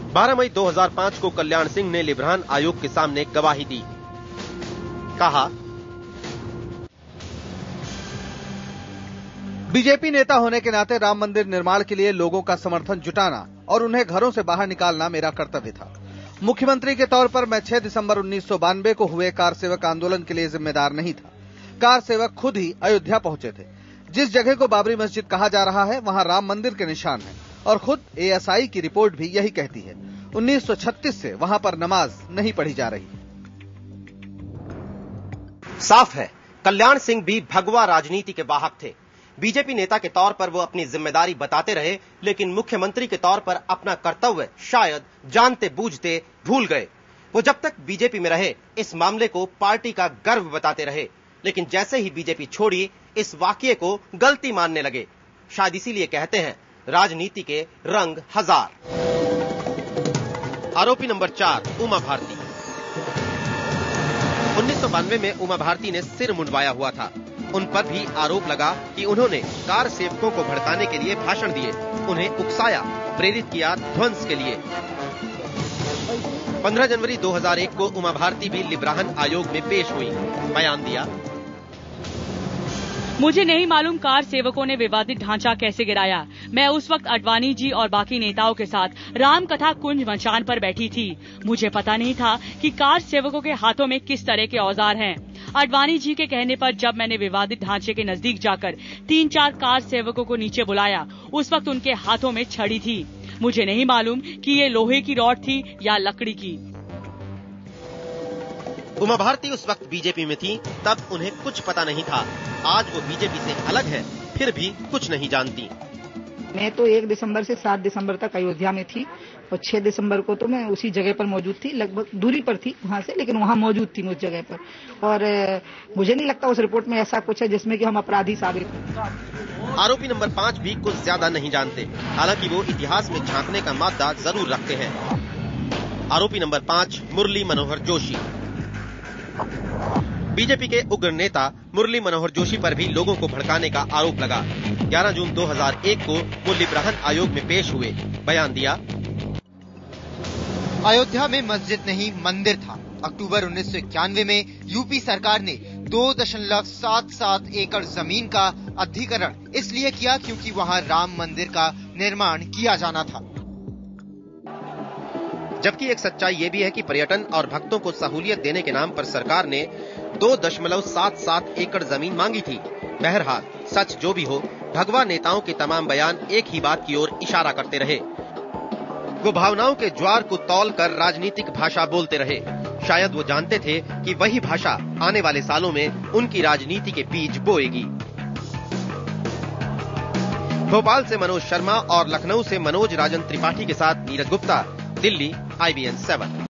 12 मई 2005 को कल्याण सिंह ने लिब्रान आयोग के सामने गवाही दी। कहा, बीजेपी नेता होने के नाते राम मंदिर निर्माण के लिए लोगों का समर्थन जुटाना और उन्हें घरों से बाहर निकालना मेरा कर्तव्य था। मुख्यमंत्री के तौर पर मैं 6 दिसंबर 1992 को हुए कार सेवक आंदोलन के लिए जिम्मेदार नहीं था। कार सेवक खुद ही अयोध्या पहुंचे थे। जिस जगह को बाबरी मस्जिद कहा जा रहा है वहां राम मंदिर के निशान हैं और खुद एएसआई की रिपोर्ट भी यही कहती है। 1936 से वहां पर नमाज नहीं पढ़ी जा रही। साफ है, कल्याण सिंह भी भगवा राजनीति के वाहक थे। बीजेपी नेता के तौर पर वो अपनी जिम्मेदारी बताते रहे, लेकिन मुख्यमंत्री के तौर पर अपना कर्तव्य शायद जानते बूझते भूल गए। वो जब तक बीजेपी में रहे इस मामले को पार्टी का गर्व बताते रहे, लेकिन जैसे ही बीजेपी छोड़ी इस वाकये को गलती मानने लगे। शायद इसीलिए कहते हैं राजनीति के रंग हजार। आरोपी नंबर 4, उमा भारती। 1992 में उमा भारती ने सिर मुंडवाया हुआ था। उन पर भी आरोप लगा कि उन्होंने कार सेवकों को भड़काने के लिए भाषण दिए, उन्हें उकसाया, प्रेरित किया ध्वंस के लिए। 15 जनवरी 2001 को उमा भारती भी लिब्रान आयोग में पेश हुई, बयान दिया। मुझे नहीं मालूम कार सेवकों ने विवादित ढांचा कैसे गिराया। मैं उस वक्त अडवाणी जी और बाकी नेताओं के साथ रामकथा कुंज मचान पर बैठी थी। मुझे पता नहीं था कि कार सेवकों के हाथों में किस तरह के औजार हैं। अडवाणी जी के कहने पर जब मैंने विवादित ढांचे के नजदीक जाकर 3-4 कार सेवकों को नीचे बुलाया, उस वक्त उनके हाथों में छड़ी थी। मुझे नहीं मालूम कि ये लोहे की रॉड थी या लकड़ी की। उमा भारती उस वक्त बीजेपी में थी, तब उन्हें कुछ पता नहीं था। आज वो बीजेपी से अलग है, फिर भी कुछ नहीं जानती। मैं तो 1 दिसंबर से 7 दिसंबर तक अयोध्या में थी और 6 दिसंबर को तो मैं उसी जगह पर मौजूद थी। लगभग दूरी पर थी वहां से, लेकिन वहां मौजूद थी उस जगह पर। और मुझे नहीं लगता उस रिपोर्ट में ऐसा कुछ है जिसमें कि हम अपराधी साबित हों। आरोपी नंबर 5 भी कुछ ज्यादा नहीं जानते, हालांकि वो इतिहास में झांकने का मादा जरूर रखते हैं। आरोपी नंबर 5, मुरली मनोहर जोशी। बीजेपी के उग्र नेता मुरली मनोहर जोशी पर भी लोगों को भड़काने का आरोप लगा। 11 जून 2001 को वो लिब्रान आयोग में पेश हुए, बयान दिया। अयोध्या में मस्जिद नहीं मंदिर था। अक्टूबर 1991 में यूपी सरकार ने 2.77 एकड़ जमीन का अधिग्रहण इसलिए किया क्योंकि वहां राम मंदिर का निर्माण किया जाना था। जबकि एक सच्चाई ये भी है कि पर्यटन और भक्तों को सहूलियत देने के नाम पर सरकार ने 2.77 एकड़ जमीन मांगी थी। बहरहाल सच जो भी हो, भगवा नेताओं के तमाम बयान एक ही बात की ओर इशारा करते रहे। वो भावनाओं के ज्वार को तौल कर राजनीतिक भाषा बोलते रहे। शायद वो जानते थे कि वही भाषा आने वाले सालों में उनकी राजनीति के बीज बोएगी। भोपाल से मनोज शर्मा और लखनऊ से मनोज राजन त्रिपाठी के साथ नीरज गुप्ता, दिल्ली, IBN 7।